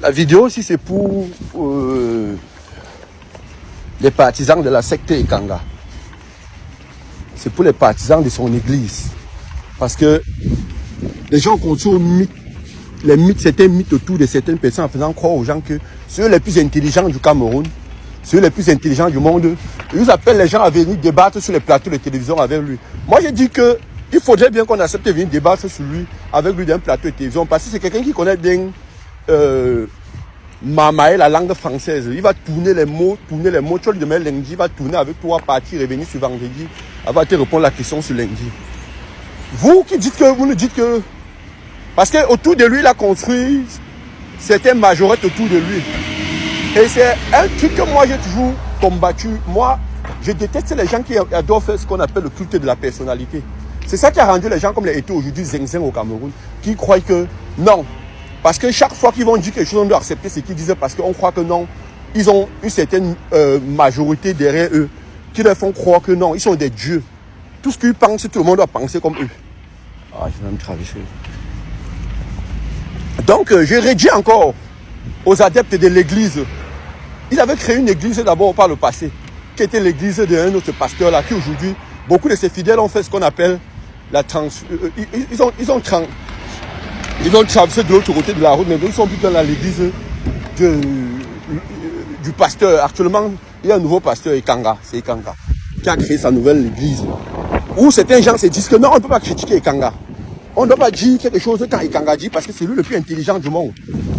La vidéo aussi, c'est pour les partisans de la secte Ekanga. C'est pour les partisans de son église. Parce que les gens construisent mythes. Les mythes, certains mythes autour de certaines personnes en faisant croire aux gens que ceux les plus intelligents du Cameroun, ceux les plus intelligents du monde, ils appellent les gens à venir débattre sur les plateaux de télévision avec lui. Moi, je dis que il faudrait bien qu'on accepte de venir débattre sur lui, avec lui d'un plateau de télévision, parce que c'est quelqu'un qui connaît bien Mamae, la langue française. Il va tourner les mots, tu lui demandes lundi, il va tourner avec toi, partir, revenir sur vendredi, il va te répondre la question sur lundi. Vous qui dites que, vous nous dites que, parce qu'autour de lui, il a construit certaines majorettes autour de lui. Et c'est un truc que moi, j'ai toujours combattu. Moi, je déteste les gens qui adorent faire ce qu'on appelle le culte de la personnalité. C'est ça qui a rendu les gens comme les Eto aujourd'hui, zinzin au Cameroun, qui croient que non. Parce que chaque fois qu'ils vont dire quelque chose, on doit accepter ce qu'ils disent parce qu'on croit que non. Ils ont une certaine majorité derrière eux qui leur font croire que non, ils sont des dieux. Tout ce qu'ils pensent, tout le monde doit penser comme eux. Ah, je vais me traverser. Donc, je redis encore aux adeptes de l'église. Ils avaient créé une église d'abord par le passé, qui était l'église d'un autre pasteur là, qui aujourd'hui, beaucoup de ses fidèles ont fait ce qu'on appelle la ils ont traversé de l'autre côté de la route, mais ils sont plus dans l'église du pasteur. Actuellement, il y a un nouveau pasteur, Ekanga, c'est Ekanga, qui a créé sa nouvelle église. Où certains gens se disent que non, on ne peut pas critiquer Ekanga. On ne doit pas dire quelque chose quand Ekanga dit, parce que c'est lui le plus intelligent du monde.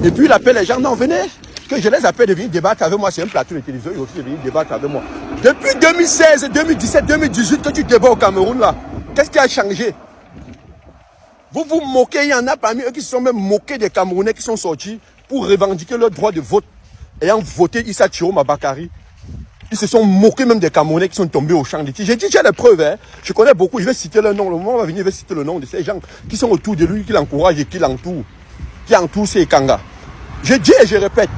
Et puis il appelle les gens, non, venez, que je les appelle de venir débattre avec moi sur un plateau de télévision, ils aussi de venir débattre avec moi. Depuis 2016, 2017, 2018, que tu débats au Cameroun là, qu'est-ce qui a changé? Vous vous moquez, il y en a parmi eux qui se sont même moqués des Camerounais qui sont sortis pour revendiquer leur droit de vote, ayant voté Issa Chiroma Bakari. Ils se sont moqués même des Camerounais qui sont tombés au champ de tir. J'ai dit, j'ai les preuves, hein. Je connais beaucoup, je vais citer leur nom. Le moment où on va venir, je vais citer le nom de ces gens qui sont autour de lui, qui l'encouragent et qui l'entourent. Qui entourent ces Kanga. Je dis et je répète.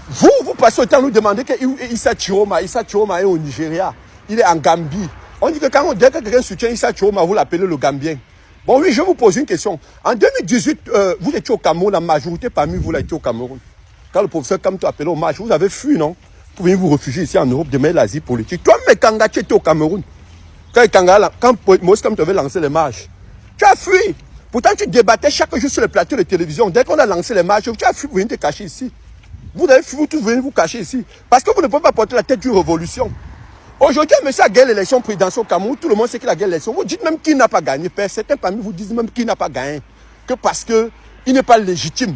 Vous passez au temps, nous demandez que Issa Chiroma est au Nigeria. Il est en Gambie. On dit que dès que quelqu'un soutient Issa Chiroma, vous l'appelez le Gambien. Bon oui, je vous pose une question. En 2018, vous étiez au Cameroun, la majorité parmi vous l'avez été au Cameroun. Quand le professeur Kamto appelé au marche, vous avez fui, non? Vous pouvez vous réfugier ici en Europe, demain l'Asie politique. Toi, mais Kanga, tu étais au Cameroun. Quand Moïse Kamto avait lancé les marches, tu as fui. Pourtant, tu débattais chaque jour sur les plateaux de télévision. Dès qu'on a lancé les marches, tu as fui pour venir te cacher ici. Vous avez fui, vous tous venez vous cacher ici. Parce que vous ne pouvez pas porter la tête d'une révolution. Aujourd'hui, monsieur a gagné l'élection présidentielle au Cameroun. Tout le monde sait qu'il a gagné l'élection. Vous dites même qu'il n'a pas gagné. Certains parmi vous disent même qu'il n'a pas gagné. Que parce qu'il n'est pas légitime.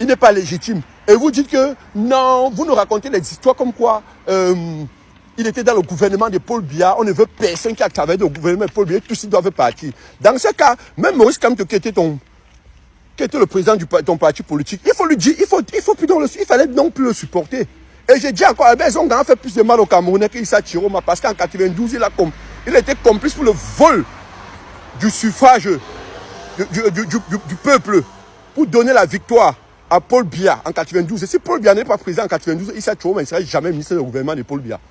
Il n'est pas légitime. Et vous dites que non, vous nous racontez des histoires comme quoi il était dans le gouvernement de Paul Biya. On ne veut personne qui a travaillé dans le gouvernement de Paul Biya. Tous ils doivent partir. Dans ce cas, même Maurice Kamto qui était le président de ton parti politique, il faut lui dire, il fallait non plus le supporter. Et j'ai dit encore, ils ont fait plus de mal au Camerounais qu'Issa Chiroma parce qu'en 92, il était complice pour le vol du suffrage du peuple pour donner la victoire à Paul Biya en 92. Et si Paul Biya n'est pas président en 92, Issa Chiroma ne serait jamais ministre du gouvernement de Paul Biya.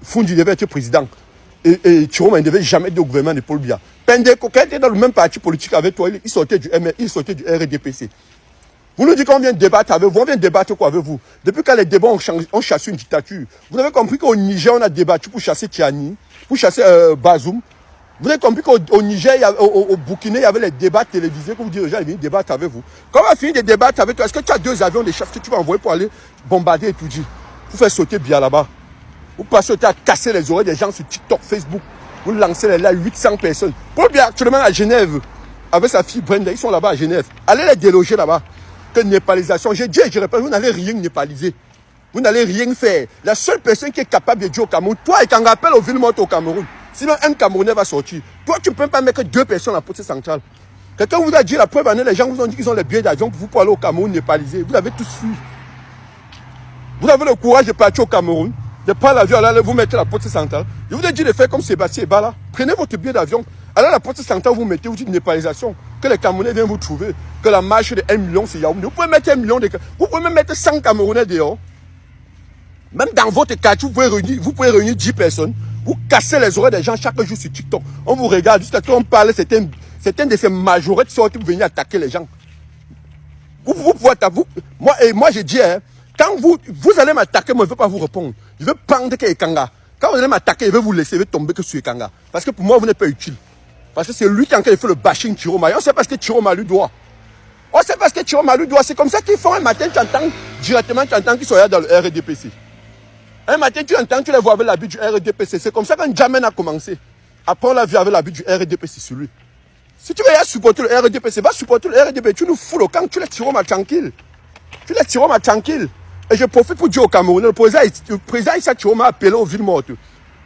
Fundi devait être président. Et Chiroma ne devait jamais être au gouvernement de Paul Biya. Pendeko, qui était dans le même parti politique avec toi, il sortait du RDPC. Vous nous dites qu'on vient débattre avec vous, on vient débattre quoi avec vous? Depuis quand les débats ont chassé une dictature, vous avez compris qu'au Niger, on a débattu pour chasser Tiani, pour chasser Bazoum. Vous avez compris qu'au Niger, au Burkina, il y avait les débats télévisés que vous dites aux gens, ils viennent débattre avec vous. Quand on va finir de débattre avec toi, est-ce que tu as 2 avions de chef que tu vas envoyer pour aller bombarder et tout dire? Pour faire sauter bien là-bas. Vous passez à casser les oreilles des gens sur TikTok, Facebook. Vous lancez là 800 personnes. Paul Biya actuellement à Genève, avec sa fille Brenda, ils sont là-bas à Genève. Allez les déloger là-bas. Que népalisation. J'ai dit, je répète, vous n'allez rien népaliser. Vous n'allez rien faire. La seule personne qui est capable de dire au Cameroun, toi et quand on rappelle aux villes mortes au Cameroun, sinon un Camerounais va sortir. Toi, tu ne peux pas mettre 2 personnes à la poste centrale. Quelqu'un vous a dit la preuve, les gens vous ont dit qu'ils ont les billets d'avion pour vous aller au Cameroun népalisé. Vous avez tous fui. Vous avez le courage de partir au Cameroun, de prendre l'avion, allez vous mettre à la poste centrale. Je vous ai dit de faire comme Sébastien Ebala. Prenez votre billet d'avion, allez à la poste centrale, vous mettez, vous dites népalisation. Que les Camerounais viennent vous trouver. Que la marche de 1 million, c'est Yaoundé. Vous pouvez mettre 1 million vous pouvez même mettre 100 Camerounais dehors. Même dans votre quartier, vous pouvez réunir 10 personnes. Vous cassez les oreilles des gens chaque jour sur TikTok. On vous regarde jusqu'à ce qu'on parle, certaines de ces majorettes sortent pour venir attaquer les gens. Vous pouvez t'avouer. Moi, j'ai dit, hein, quand vous allez m'attaquer, moi, je ne veux pas vous répondre. Je veux pendre que Ekanga. Quand vous allez m'attaquer, je vais vous laisser, je vais tomber que sur Ekanga. Parce que pour moi, vous n'êtes pas utile. Parce que c'est lui qui a fait le bashing Chiroma. Et on sait pas ce que Chiroma lui doit. On sait pas ce que Chiroma lui doit. C'est comme ça qu'ils font un matin, tu entends directement, tu entends qu'ils sont là dans le RDPC. Un matin, tu entends, tu les vois avec l'habit du RDPC. C'est comme ça quand Jamen a commencé. Après, on l'a vu avec l'habit du RDPC sur lui. Si tu veux supporter le RDPC, va supporter le RDPC. Tu nous fous le camp, tu laisses Chiroma tranquille. Tu laisses Chiroma tranquille. Et je profite pour dire au Cameroun, le président Issa Chiroma a appelé aux villes mortes.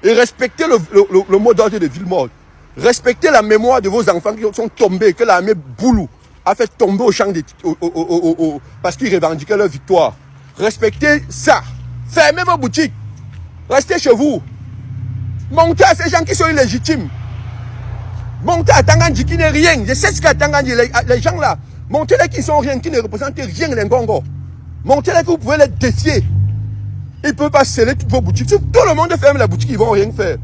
Et respectez le mot d'ordre des villes mortes. Respectez la mémoire de vos enfants qui sont tombés, que l'armée Boulou a fait tomber au champ parce qu'ils revendiquaient leur victoire. Respectez ça. Fermez vos boutiques. Restez chez vous. Montez à ces gens qui sont illégitimes. Montez à Tangandji qui n'est rien. Je sais ce qu'à Tangandji, les gens là. Montez-les qui sont rien, qui ne représentent rien, les Ngongo. Montez-les que vous pouvez les défier. Ils ne peuvent pas sceller toutes vos boutiques. Si tout le monde ferme la boutique, ils ne vont rien faire.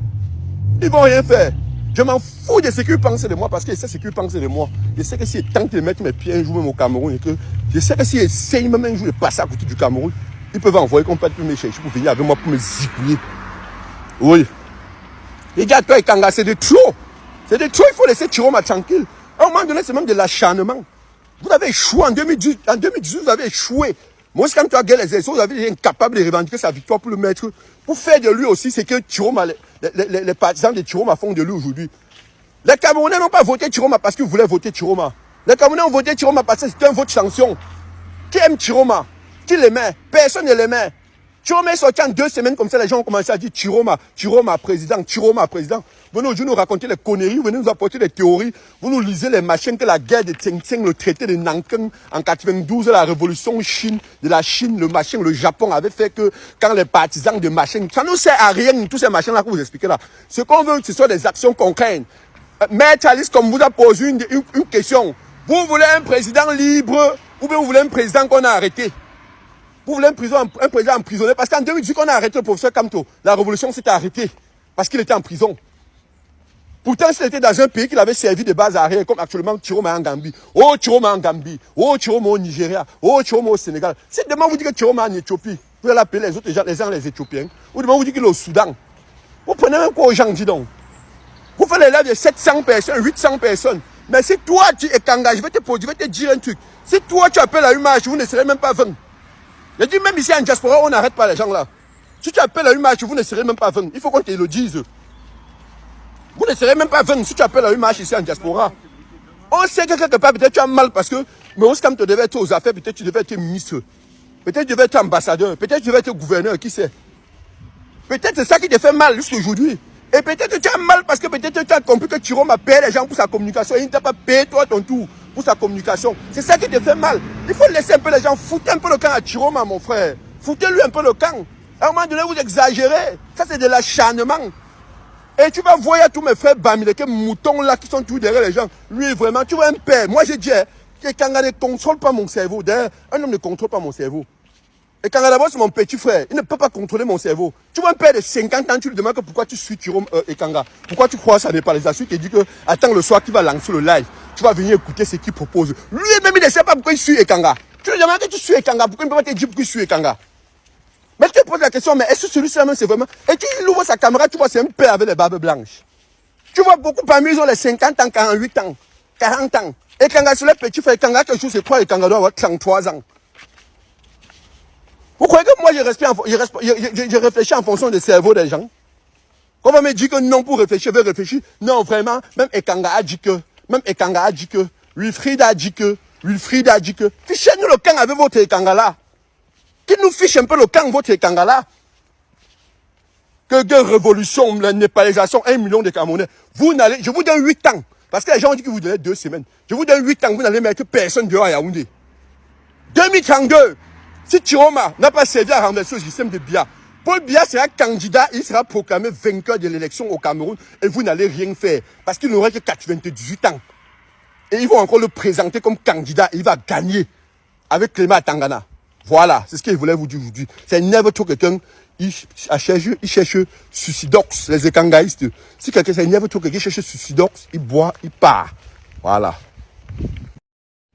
Ils ne vont rien faire. Je m'en fous de ce qu'ils pensent de moi parce que c'est ce qu'ils pensent de moi. Je sais que s'ils tentent de mettre mes pieds un jour même au Cameroun et que je sais que s'ils essayent même un jour de passer à côté du Cameroun, ils peuvent envoyer complètement mes chercher pour venir avec moi pour me zigouiller. Oui. Les gars, toi et Kanga, c'est de trop. C'est de trop, il faut laisser Chiroma tranquille. À un moment donné, c'est même de l'acharnement. Vous avez échoué en 2018. En 2018, vous avez échoué. Moi, quand tu as gagné les élections, vous avez été incapable de revendiquer sa victoire pour le mettre. Pour faire de lui aussi ce que Chiroma, les partisans de Chiroma font de lui aujourd'hui. Les Camerounais n'ont pas voté Chiroma parce qu'ils voulaient voter Chiroma. Les Camerounais ont voté Chiroma parce que c'était un vote sanction. Qui aime Chiroma? Qui l'aimait? Personne ne l'aimait. Chiroma est sorti en 2 semaines comme ça, les gens ont commencé à dire Chiroma, Chiroma président, Chiroma président. Vous venez aujourd'hui nous raconter les conneries, vous venez nous apporter des théories, vous nous lisez les machins que la guerre de Tseng Tseng, le traité de Nanking en 92, la révolution de la Chine, le machin, le Japon avait fait que quand les partisans de machin, ça ne sert à rien, tous ces machins-là que vous expliquez là. Ce qu'on veut, ce sont des actions concrètes. Maître Alice, comme vous a posé une question, vous voulez un président libre ou bien vous voulez un président qu'on a arrêté? Vous voulez un président emprisonné parce qu'en 2018, qu'on a arrêté le professeur Kamto, la révolution s'était arrêtée parce qu'il était en prison. Pourtant, s'il était dans un pays qui avait servi de base arrière, comme actuellement Chiroma en Gambie. Oh, Chiroma en Gambie. Oh, Chiroma au Nigeria. Oh, Chiroma au Sénégal. Si demain vous dites que Chiroma en Éthiopie, vous allez appeler les autres gens, les Éthiopiens. Ou demain vous dites qu'il est au Soudan. Vous prenez même quoi aux gens, dis donc. Vous faites les lives de 700 personnes, 800 personnes. Mais si toi, tu es engagé, je vais te dire un truc. Si toi, tu appelles à une marche, vous ne serez même pas 20. Je dis même ici en diaspora, on n'arrête pas les gens là. Si tu appelles à une marche, vous ne serez même pas 20. Il faut qu'on te le dise. Vous ne serez même pas 20 si tu appelles à une marche ici en diaspora. On sait que quelque part, peut-être tu as mal parce que, mais comme tu devais être aux affaires, peut-être tu devais être ministre. Peut-être tu devais être ambassadeur. Peut-être tu devais être gouverneur, qui sait. Peut-être c'est ça qui te fait mal jusqu'à aujourd'hui. Et peut-être tu as mal parce que peut-être tu as compris que Chiroma paye les gens pour sa communication. Il ne t'a pas payé toi ton tour pour sa communication. C'est ça qui te fait mal. Il faut laisser un peu les gens, foutre un peu le camp à Chiroma, mon frère. Foutez-lui un peu le camp. À un moment donné, vous exagérez. Ça, c'est de l'acharnement. Et tu vas voir tous mes frères Bamile, les moutons là qui sont tous derrière les gens. Lui, vraiment, tu vois un père. Moi, j'ai dit, que Kanga ne contrôle pas mon cerveau. D'ailleurs, un homme ne contrôle pas mon cerveau. Et Kanga d'abord, c'est mon petit frère. Il ne peut pas contrôler mon cerveau. Tu vois un père de 50 ans, tu lui demandes que pourquoi tu suis Chiroma et Kanga. Pourquoi tu crois ça n'est pas les assuits qui dit que attends le soir, tu vas lancer le live. Tu vas venir écouter ce qu'il propose. Lui-même, il ne sait pas pourquoi il suit Ekanga. Tu lui demandes que tu suis Ekanga. Pourquoi il ne peut pas te dire pourquoi il suit Ekanga? Mais tu te poses la question, mais est-ce que celui-là même c'est vraiment... Et tu ouvres sa caméra, tu vois, c'est un père avec les barbes blanches. Tu vois beaucoup parmi eux, ils ont les 50 ans, 48 ans, 40 ans. Et Kanga, sur les petits frères, Kanga, quelque chose, c'est quoi, et Kanga doit avoir 33 ans. Vous croyez que moi, je réfléchis en fonction du cerveau des gens? On va me dire que non, pour réfléchir, je vais réfléchir. Non, vraiment, même Ekanga a dit que, Wilfried a dit que, fichez-nous le camp avec votre Ekanga là. Qui nous fiche un peu le camp, votre Ekanga là. Que révolution, la népalisation, 1 million de Camerounais. Vous n'allez, je vous donne 8 ans. Parce que les gens ont dit que vous donnez 2 semaines. Je vous donne 8 ans, vous n'allez mettre personne dehors à Yaoundé. 2032, si Chiroma n'a pas servi à renverser le système de Biya, Paul Biya sera candidat, il sera proclamé vainqueur de l'élection au Cameroun et vous n'allez rien faire. Parce qu'il n'aurait que 98 ans. Et ils vont encore le présenter comme candidat et il va gagner avec Clément Tangana. Voilà, c'est ce qu'il voulait vous dire aujourd'hui. C'est never to quelqu'un, il cherche suicidox, les ékangaïstes. Si quelqu'un, c'est never to quelqu'un, il cherche suicidox, il boit, il part. Voilà.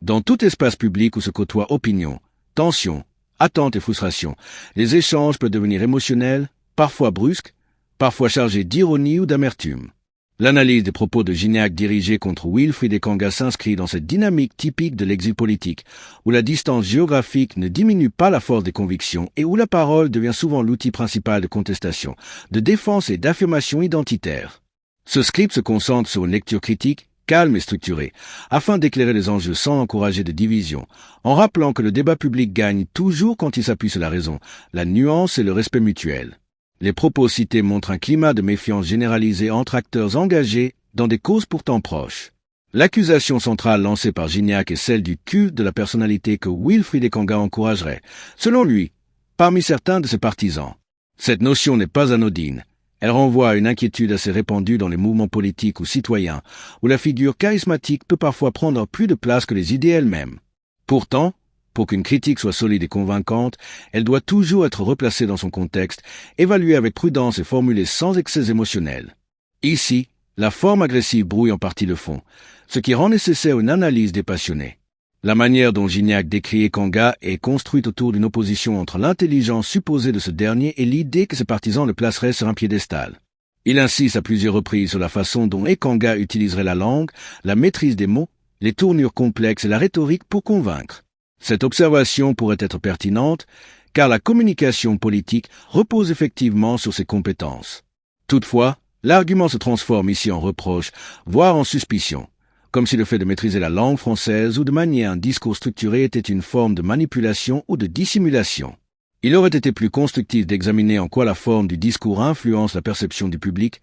Dans tout espace public où se côtoient opinion, tension, attente et frustration, les échanges peuvent devenir émotionnels, parfois brusques, parfois chargés d'ironie ou d'amertume. L'analyse des propos de Gignac dirigés contre Wilfried Ekanga s'inscrit dans cette dynamique typique de l'exil politique, où la distance géographique ne diminue pas la force des convictions et où la parole devient souvent l'outil principal de contestation, de défense et d'affirmation identitaire. Ce script se concentre sur une lecture critique, calme et structurée, afin d'éclairer les enjeux sans encourager de division, en rappelant que le débat public gagne toujours quand il s'appuie sur la raison, la nuance et le respect mutuel. Les propos cités montrent un climat de méfiance généralisé entre acteurs engagés dans des causes pourtant proches. L'accusation centrale lancée par Gignac est celle du culte de la personnalité que Wilfried Ekanga encouragerait, selon lui, parmi certains de ses partisans. Cette notion n'est pas anodine. Elle renvoie à une inquiétude assez répandue dans les mouvements politiques ou citoyens, où la figure charismatique peut parfois prendre plus de place que les idées elles-mêmes. Pourtant, pour qu'une critique soit solide et convaincante, elle doit toujours être replacée dans son contexte, évaluée avec prudence et formulée sans excès émotionnels. Ici, la forme agressive brouille en partie le fond, ce qui rend nécessaire une analyse dépassionnée. La manière dont Gignac décrit Ekanga est construite autour d'une opposition entre l'intelligence supposée de ce dernier et l'idée que ses partisans le placeraient sur un piédestal. Il insiste à plusieurs reprises sur la façon dont Ekanga utiliserait la langue, la maîtrise des mots, les tournures complexes et la rhétorique pour convaincre. Cette observation pourrait être pertinente, car la communication politique repose effectivement sur ses compétences. Toutefois, l'argument se transforme ici en reproche, voire en suspicion, comme si le fait de maîtriser la langue française ou de manier un discours structuré était une forme de manipulation ou de dissimulation. Il aurait été plus constructif d'examiner en quoi la forme du discours influence la perception du public,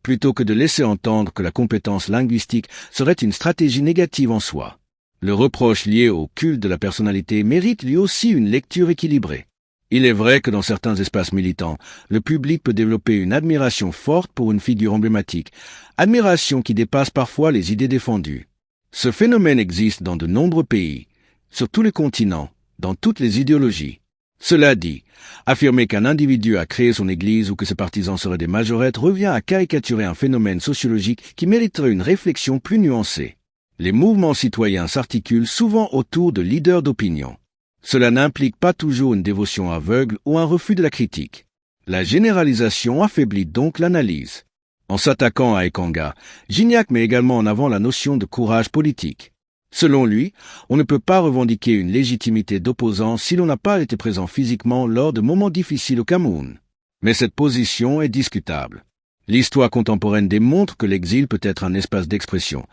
plutôt que de laisser entendre que la compétence linguistique serait une stratégie négative en soi. Le reproche lié au culte de la personnalité mérite lui aussi une lecture équilibrée. Il est vrai que dans certains espaces militants, le public peut développer une admiration forte pour une figure emblématique, admiration qui dépasse parfois les idées défendues. Ce phénomène existe dans de nombreux pays, sur tous les continents, dans toutes les idéologies. Cela dit, affirmer qu'un individu a créé son église ou que ses partisans seraient des majorettes revient à caricaturer un phénomène sociologique qui mériterait une réflexion plus nuancée. Les mouvements citoyens s'articulent souvent autour de leaders d'opinion. Cela n'implique pas toujours une dévotion aveugle ou un refus de la critique. La généralisation affaiblit donc l'analyse. En s'attaquant à Ekanga, Gignac met également en avant la notion de courage politique. Selon lui, on ne peut pas revendiquer une légitimité d'opposant si l'on n'a pas été présent physiquement lors de moments difficiles au Cameroun. Mais cette position est discutable. L'histoire contemporaine démontre que l'exil peut être un espace d'expression,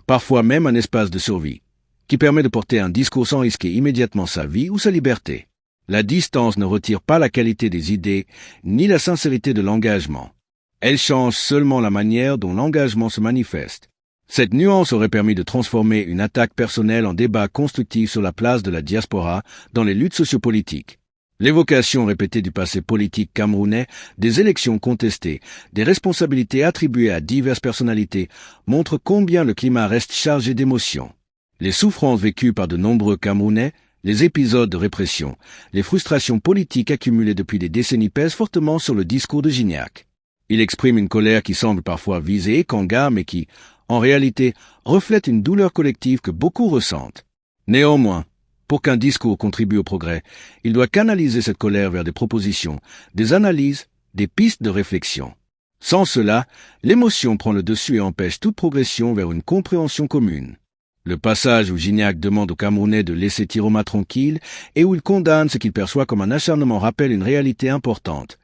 parfois même un espace de survie, qui permet de porter un discours sans risquer immédiatement sa vie ou sa liberté. La distance ne retire pas la qualité des idées, ni la sincérité de l'engagement. Elle change seulement la manière dont l'engagement se manifeste. Cette nuance aurait permis de transformer une attaque personnelle en débat constructif sur la place de la diaspora dans les luttes sociopolitiques. L'évocation répétée du passé politique camerounais, des élections contestées, des responsabilités attribuées à diverses personnalités montre combien le climat reste chargé d'émotions. Les souffrances vécues par de nombreux Camerounais, les épisodes de répression, les frustrations politiques accumulées depuis des décennies pèsent fortement sur le discours de Gignac. Il exprime une colère qui semble parfois viser Ekanga, mais qui, en réalité, reflète une douleur collective que beaucoup ressentent. Néanmoins, pour qu'un discours contribue au progrès, il doit canaliser cette colère vers des propositions, des analyses, des pistes de réflexion. Sans cela, l'émotion prend le dessus et empêche toute progression vers une compréhension commune. Le passage où Gignac demande aux Camerounais de laisser Tiroma tranquille et où il condamne ce qu'il perçoit comme un acharnement rappelle une réalité importante.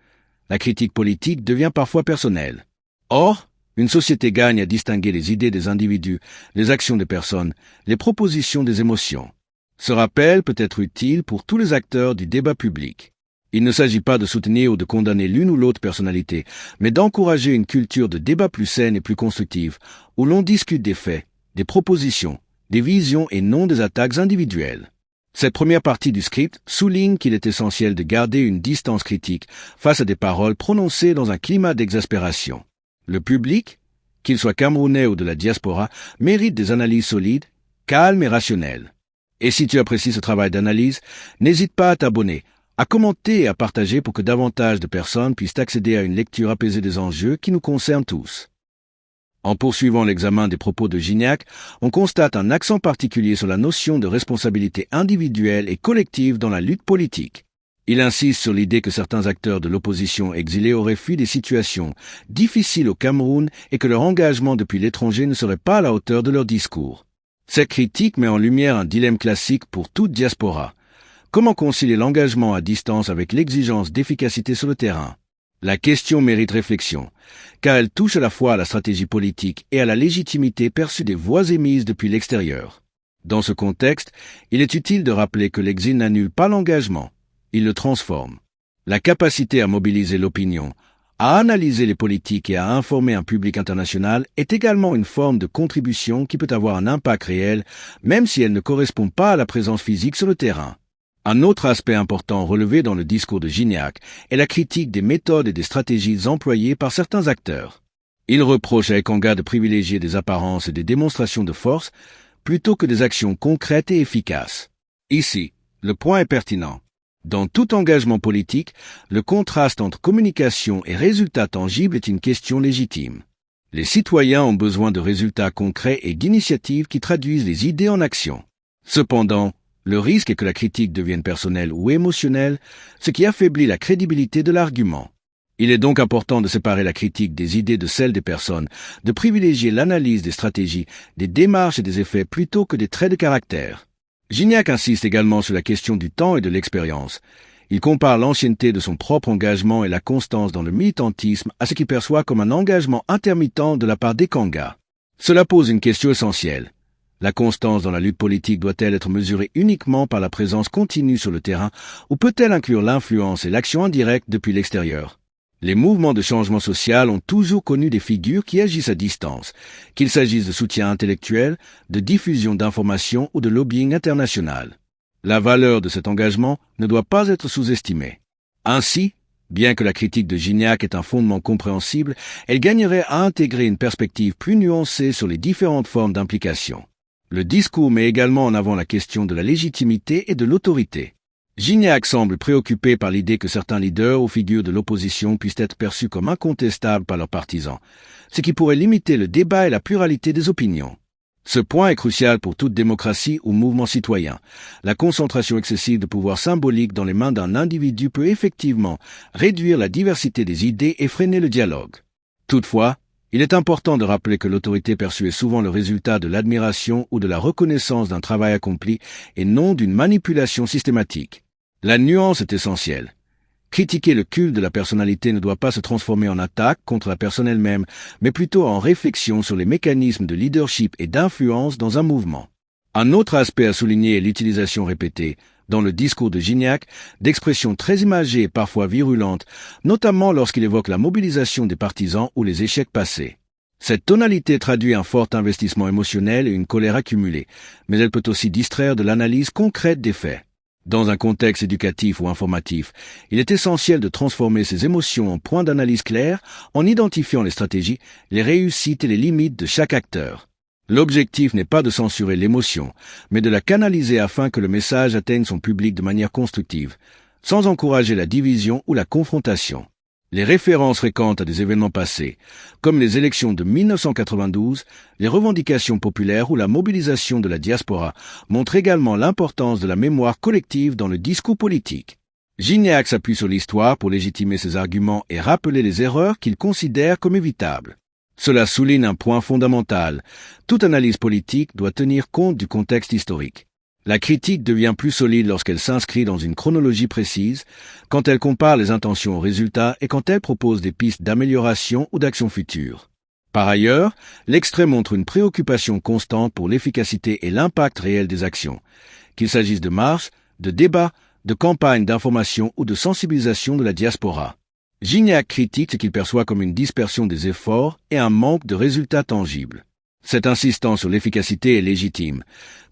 La critique politique devient parfois personnelle. Or, une société gagne à distinguer les idées des individus, les actions des personnes, les propositions des émotions. Ce rappel peut être utile pour tous les acteurs du débat public. Il ne s'agit pas de soutenir ou de condamner l'une ou l'autre personnalité, mais d'encourager une culture de débat plus saine et plus constructive, où l'on discute des faits, des propositions, des visions et non des attaques individuelles. Cette première partie du script souligne qu'il est essentiel de garder une distance critique face à des paroles prononcées dans un climat d'exaspération. Le public, qu'il soit camerounais ou de la diaspora, mérite des analyses solides, calmes et rationnelles. Et si tu apprécies ce travail d'analyse, n'hésite pas à t'abonner, à commenter et à partager pour que davantage de personnes puissent accéder à une lecture apaisée des enjeux qui nous concernent tous. En poursuivant l'examen des propos de Gignac, on constate un accent particulier sur la notion de responsabilité individuelle et collective dans la lutte politique. Il insiste sur l'idée que certains acteurs de l'opposition exilés auraient fui des situations difficiles au Cameroun et que leur engagement depuis l'étranger ne serait pas à la hauteur de leur discours. Cette critique met en lumière un dilemme classique pour toute diaspora. Comment concilier l'engagement à distance avec l'exigence d'efficacité sur le terrain? La question mérite réflexion, car elle touche à la fois à la stratégie politique et à la légitimité perçue des voix émises depuis l'extérieur. Dans ce contexte, il est utile de rappeler que l'exil n'annule pas l'engagement, il le transforme. La capacité à mobiliser l'opinion, à analyser les politiques et à informer un public international est également une forme de contribution qui peut avoir un impact réel, même si elle ne correspond pas à la présence physique sur le terrain. Un autre aspect important relevé dans le discours de Gignac est la critique des méthodes et des stratégies employées par certains acteurs. Il reproche à Ekanga de privilégier des apparences et des démonstrations de force plutôt que des actions concrètes et efficaces. Ici, le point est pertinent. Dans tout engagement politique, le contraste entre communication et résultats tangibles est une question légitime. Les citoyens ont besoin de résultats concrets et d'initiatives qui traduisent les idées en action. Cependant, le risque est que la critique devienne personnelle ou émotionnelle, ce qui affaiblit la crédibilité de l'argument. Il est donc important de séparer la critique des idées de celle des personnes, de privilégier l'analyse des stratégies, des démarches et des effets plutôt que des traits de caractère. Gignac insiste également sur la question du temps et de l'expérience. Il compare l'ancienneté de son propre engagement et la constance dans le militantisme à ce qu'il perçoit comme un engagement intermittent de la part d'Ekanga. Cela pose une question essentielle. La constance dans la lutte politique doit-elle être mesurée uniquement par la présence continue sur le terrain ou peut-elle inclure l'influence et l'action indirecte depuis l'extérieur? Les mouvements de changement social ont toujours connu des figures qui agissent à distance, qu'il s'agisse de soutien intellectuel, de diffusion d'informations ou de lobbying international. La valeur de cet engagement ne doit pas être sous-estimée. Ainsi, bien que la critique de Gignac ait un fondement compréhensible, elle gagnerait à intégrer une perspective plus nuancée sur les différentes formes d'implication. Le discours met également en avant la question de la légitimité et de l'autorité. Gignac semble préoccupé par l'idée que certains leaders ou figures de l'opposition puissent être perçus comme incontestables par leurs partisans, ce qui pourrait limiter le débat et la pluralité des opinions. Ce point est crucial pour toute démocratie ou mouvement citoyen. La concentration excessive de pouvoir symbolique dans les mains d'un individu peut effectivement réduire la diversité des idées et freiner le dialogue. Toutefois, il est important de rappeler que l'autorité perçue est souvent le résultat de l'admiration ou de la reconnaissance d'un travail accompli et non d'une manipulation systématique. La nuance est essentielle. Critiquer le culte de la personnalité ne doit pas se transformer en attaque contre la personne elle-même, mais plutôt en réflexion sur les mécanismes de leadership et d'influence dans un mouvement. Un autre aspect à souligner est l'utilisation répétée, dans le discours de Gignac, d'expressions très imagées et parfois virulentes, notamment lorsqu'il évoque la mobilisation des partisans ou les échecs passés. Cette tonalité traduit un fort investissement émotionnel et une colère accumulée, mais elle peut aussi distraire de l'analyse concrète des faits. Dans un contexte éducatif ou informatif, il est essentiel de transformer ces émotions en points d'analyse clairs en identifiant les stratégies, les réussites et les limites de chaque acteur. L'objectif n'est pas de censurer l'émotion, mais de la canaliser afin que le message atteigne son public de manière constructive, sans encourager la division ou la confrontation. Les références fréquentes à des événements passés, comme les élections de 1992, les revendications populaires ou la mobilisation de la diaspora, montrent également l'importance de la mémoire collective dans le discours politique. Gignac s'appuie sur l'histoire pour légitimer ses arguments et rappeler les erreurs qu'il considère comme évitables. Cela souligne un point fondamental. Toute analyse politique doit tenir compte du contexte historique. La critique devient plus solide lorsqu'elle s'inscrit dans une chronologie précise, quand elle compare les intentions aux résultats et quand elle propose des pistes d'amélioration ou d'action future. Par ailleurs, l'extrait montre une préoccupation constante pour l'efficacité et l'impact réel des actions, qu'il s'agisse de marches, de débats, de campagnes d'information ou de sensibilisation de la diaspora. Gignac critique ce qu'il perçoit comme une dispersion des efforts et un manque de résultats tangibles. Cette insistance sur l'efficacité est légitime.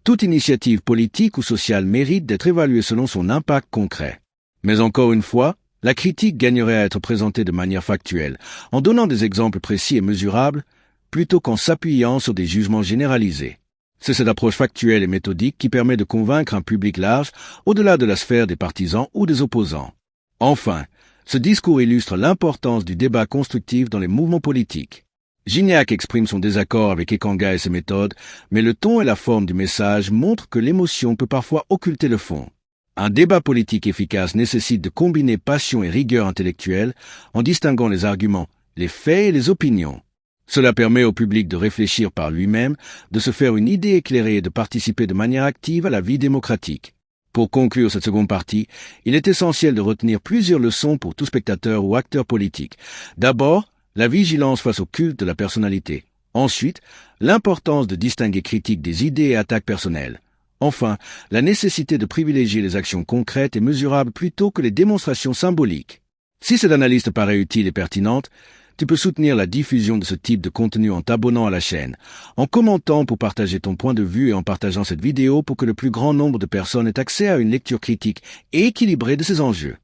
Toute initiative politique ou sociale mérite d'être évaluée selon son impact concret. Mais encore une fois, la critique gagnerait à être présentée de manière factuelle, en donnant des exemples précis et mesurables, plutôt qu'en s'appuyant sur des jugements généralisés. C'est cette approche factuelle et méthodique qui permet de convaincre un public large, au-delà de la sphère des partisans ou des opposants. Enfin, ce discours illustre l'importance du débat constructif dans les mouvements politiques. Gignac exprime son désaccord avec Ekanga et ses méthodes, mais le ton et la forme du message montrent que l'émotion peut parfois occulter le fond. Un débat politique efficace nécessite de combiner passion et rigueur intellectuelle en distinguant les arguments, les faits et les opinions. Cela permet au public de réfléchir par lui-même, de se faire une idée éclairée et de participer de manière active à la vie démocratique. Pour conclure cette seconde partie, il est essentiel de retenir plusieurs leçons pour tout spectateur ou acteur politique. D'abord, la vigilance face au culte de la personnalité. Ensuite, l'importance de distinguer critique des idées et attaques personnelles. Enfin, la nécessité de privilégier les actions concrètes et mesurables plutôt que les démonstrations symboliques. Si cette analyse te paraît utile et pertinente, tu peux soutenir la diffusion de ce type de contenu en t'abonnant à la chaîne, en commentant pour partager ton point de vue et en partageant cette vidéo pour que le plus grand nombre de personnes aient accès à une lecture critique et équilibrée de ces enjeux.